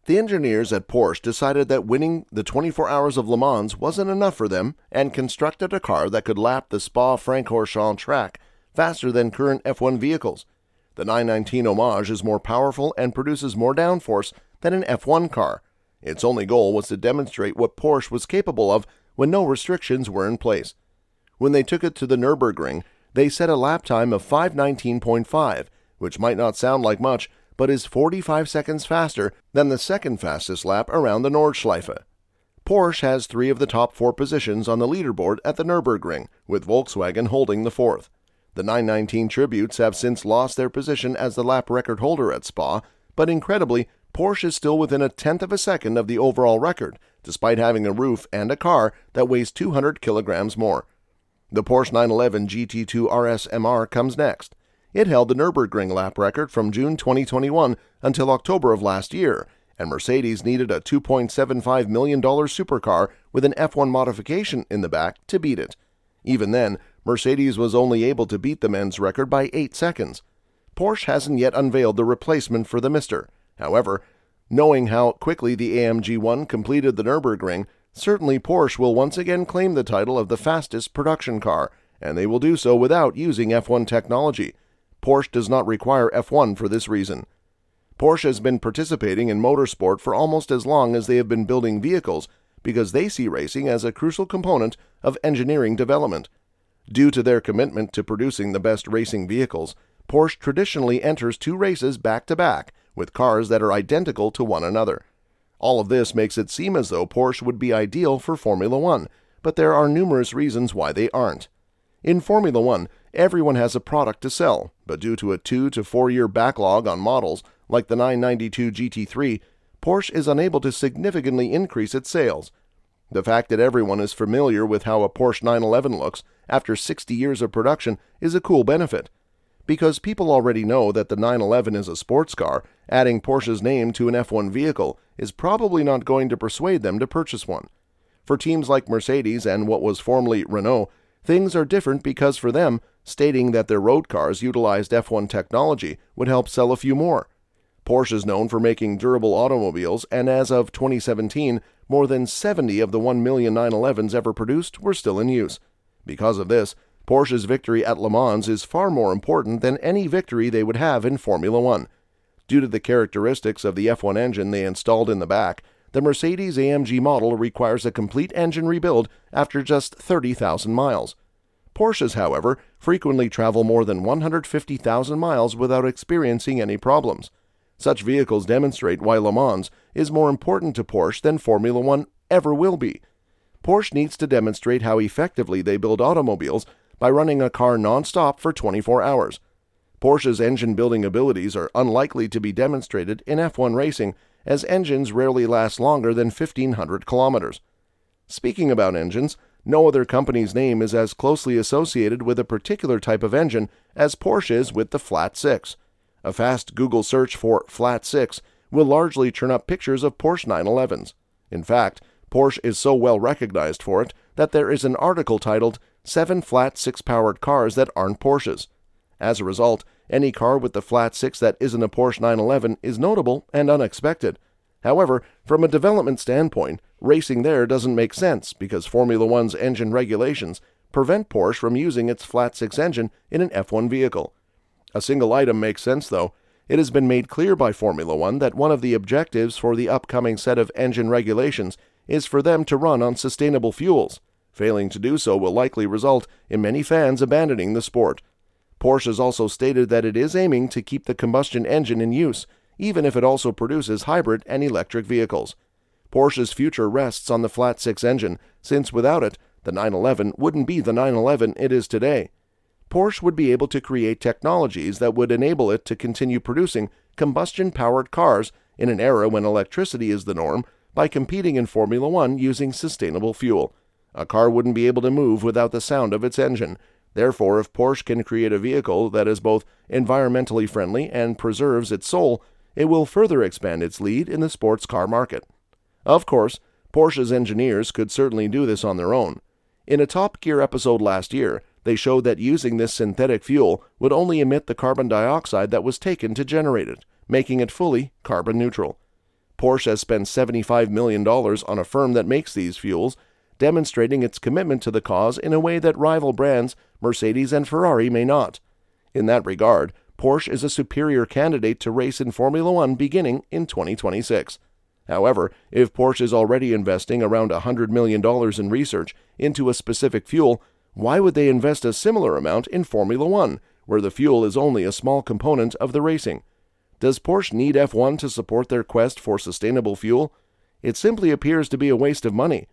The engineers at Porsche decided that winning the 24 Hours of Le Mans wasn't enough for them and constructed a car that could lap the Spa Francorchamps track faster than current F1 vehicles. The 919 Homage is more powerful and produces more downforce than an F1 car. Its only goal was to demonstrate what Porsche was capable of when no restrictions were in place. When they took it to the Nürburgring, they set a lap time of 5:19.5, which might not sound like much, but is 45 seconds faster than the second fastest lap around the Nordschleife. Porsche has 3 of the top 4 positions on the leaderboard at the Nürburgring, with Volkswagen holding the 4th. The 919 Tributes have since lost their position as the lap record holder at Spa, but incredibly, Porsche is still within a tenth of a second of the overall record, despite having a roof and a car that weighs 200 kilograms more. The Porsche 911 GT2 RS MR comes next. It held the Nürburgring lap record from June 2021 until October of last year, and Mercedes needed a $2.75 million supercar with an F1 modification in the back to beat it. Even then, Mercedes was only able to beat the men's record by 8 seconds. Porsche hasn't yet unveiled the replacement for the Mister. However, knowing how quickly the AMG 1 completed the Nürburgring, certainly Porsche will once again claim the title of the fastest production car, and they will do so without using F1 technology. Porsche does not require F1 for this reason. Porsche has been participating in motorsport for almost as long as they have been building vehicles because they see racing as a crucial component of engineering development. Due to their commitment to producing the best racing vehicles, Porsche traditionally enters 2 races back-to-back with cars that are identical to one another. All of this makes it seem as though Porsche would be ideal for Formula One, but there are numerous reasons why they aren't. In Formula One, everyone has a product to sell, but due to a 2 to 4 year backlog on models like the 992 GT3, Porsche is unable to significantly increase its sales. The fact that everyone is familiar with how a Porsche 911 looks after 60 years of production is a cool benefit. Because people already know that the 911 is a sports car, adding Porsche's name to an F1 vehicle is probably not going to persuade them to purchase one. For teams like Mercedes and what was formerly Renault, things are different because for them, stating that their road cars utilized F1 technology would help sell a few more. Porsche is known for making durable automobiles, and as of 2017, more than 70 of the 1 million 911s ever produced were still in use. Because of this, Porsche's victory at Le Mans is far more important than any victory they would have in Formula One. Due to the characteristics of the F1 engine they installed in the back, the Mercedes AMG model requires a complete engine rebuild after just 30,000 miles. Porsches, however, frequently travel more than 150,000 miles without experiencing any problems. Such vehicles demonstrate why Le Mans is more important to Porsche than Formula One ever will be. Porsche needs to demonstrate how effectively they build automobiles by running a car non-stop for 24 hours. Porsche's engine-building abilities are unlikely to be demonstrated in F1 racing, as engines rarely last longer than 1,500 kilometers. Speaking about engines, no other company's name is as closely associated with a particular type of engine as Porsche is with the Flat 6. A fast Google search for Flat 6 will largely turn up pictures of Porsche 911s. In fact, Porsche is so well recognized for it that there is an article titled 7 Flat 6 powered cars that aren't Porsches. As a result, any car with the Flat 6 that isn't a Porsche 911 is notable and unexpected. However, from a development standpoint, racing there doesn't make sense because Formula One's engine regulations prevent Porsche from using its Flat 6 engine in an F1 vehicle. A single item makes sense though. It has been made clear by Formula One that one of the objectives for the upcoming set of engine regulations is for them to run on sustainable fuels. Failing to do so will likely result in many fans abandoning the sport. Porsche has also stated that it is aiming to keep the combustion engine in use, even if it also produces hybrid and electric vehicles. Porsche's future rests on the Flat 6 engine, since without it, the 911 wouldn't be the 911 it is today. Porsche would be able to create technologies that would enable it to continue producing combustion-powered cars in an era when electricity is the norm by competing in Formula One using sustainable fuel. A car wouldn't be able to move without the sound of its engine. Therefore, if Porsche can create a vehicle that is both environmentally friendly and preserves its soul, it will further expand its lead in the sports car market. Of course, Porsche's engineers could certainly do this on their own. In a Top Gear episode last year, they showed that using this synthetic fuel would only emit the carbon dioxide that was taken to generate it, making it fully carbon neutral. Porsche has spent $75 million on a firm that makes these fuels, demonstrating its commitment to the cause in a way that rival brands Mercedes and Ferrari may not. In that regard, Porsche is a superior candidate to race in Formula One beginning in 2026. However, if Porsche is already investing around $100 million in research into a specific fuel, why would they invest a similar amount in Formula One, where the fuel is only a small component of the racing? Does Porsche need F1 to support their quest for sustainable fuel? It simply appears to be a waste of money.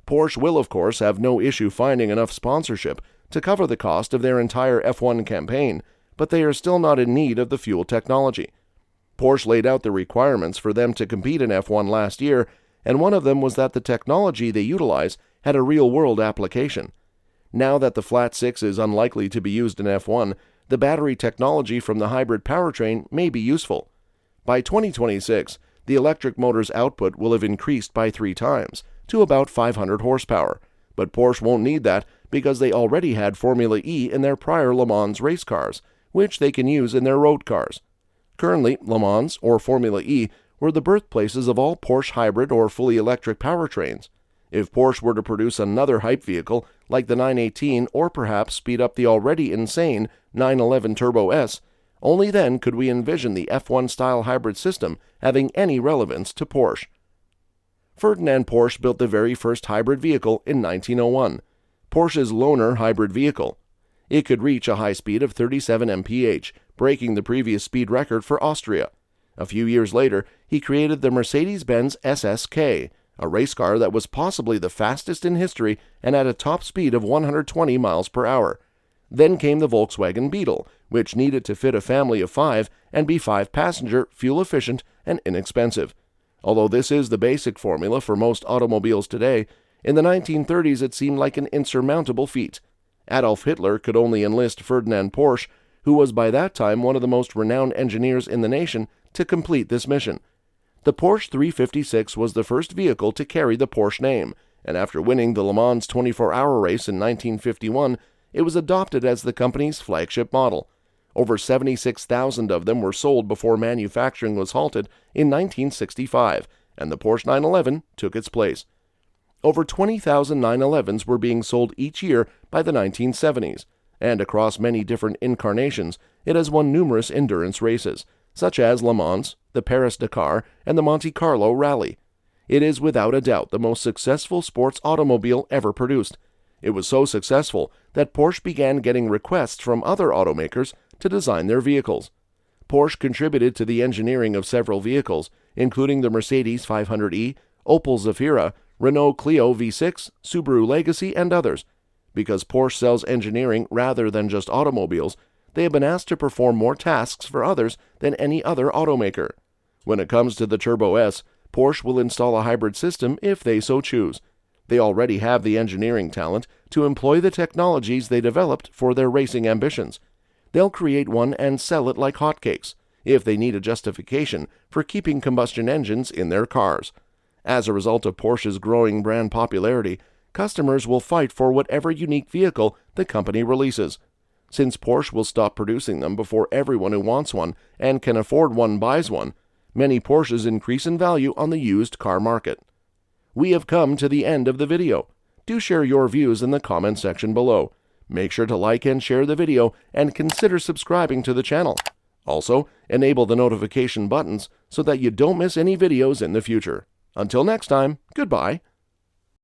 Porsche will, of course, have no issue finding enough sponsorship to cover the cost of their entire F1 campaign, but they are still not in need of the fuel technology. Porsche laid out the requirements for them to compete in F1 last year, and one of them was that the technology they utilize had a real-world application. Now that the flat six is unlikely to be used in F1, the battery technology from the hybrid powertrain may be useful. By 2026, the electric motor's output will have increased by 3 times, to about 500 horsepower, but Porsche won't need that because they already had Formula E in their prior Le Mans race cars, which they can use in their road cars. Currently, Le Mans, or Formula E, were the birthplaces of all Porsche hybrid or fully electric powertrains. If Porsche were to produce another hype vehicle like the 918 or perhaps speed up the already insane 911 Turbo S, only then could we envision the F1-style hybrid system having any relevance to Porsche. Ferdinand Porsche built the very first hybrid vehicle in 1901, Porsche's Loner hybrid vehicle. It could reach a high speed of 37 mph, breaking the previous speed record for Austria. A few years later, he created the Mercedes-Benz SSK, a race car that was possibly the fastest in history and at a top speed of 120 miles per hour. Then came the Volkswagen Beetle, which needed to fit a family of 5 and be 5-passenger, fuel-efficient, and inexpensive. Although this is the basic formula for most automobiles today, in the 1930s it seemed like an insurmountable feat. Adolf Hitler could only enlist Ferdinand Porsche, who was by that time one of the most renowned engineers in the nation, to complete this mission. The Porsche 356 was the first vehicle to carry the Porsche name, and after winning the Le Mans 24-hour race in 1951, it was adopted as the company's flagship model. Over 76,000 of them were sold before manufacturing was halted in 1965, and the Porsche 911 took its place. Over 20,000 911s were being sold each year by the 1970s, and across many different incarnations, it has won numerous endurance races, such as Le Mans, the Paris-Dakar, and the Monte Carlo Rally. It is without a doubt the most successful sports automobile ever produced. It was so successful that Porsche began getting requests from other automakers to design their vehicles. Porsche contributed to the engineering of several vehicles, including the Mercedes 500e, Opel Zafira, Renault Clio V6, Subaru Legacy, and others. Because Porsche sells engineering rather than just automobiles, they have been asked to perform more tasks for others than any other automaker. When it comes to the Turbo S, Porsche will install a hybrid system if they so choose. They already have the engineering talent to employ the technologies they developed for their racing ambitions. They'll create one and sell it like hotcakes, if they need a justification for keeping combustion engines in their cars. As a result of Porsche's growing brand popularity, customers will fight for whatever unique vehicle the company releases. Since Porsche will stop producing them before everyone who wants one and can afford one buys one, many Porsches increase in value on the used car market. We have come to the end of the video. Do share your views in the comment section below. Make sure to like and share the video and consider subscribing to the channel. Also, enable the notification buttons so that you don't miss any videos in the future. Until next time, goodbye.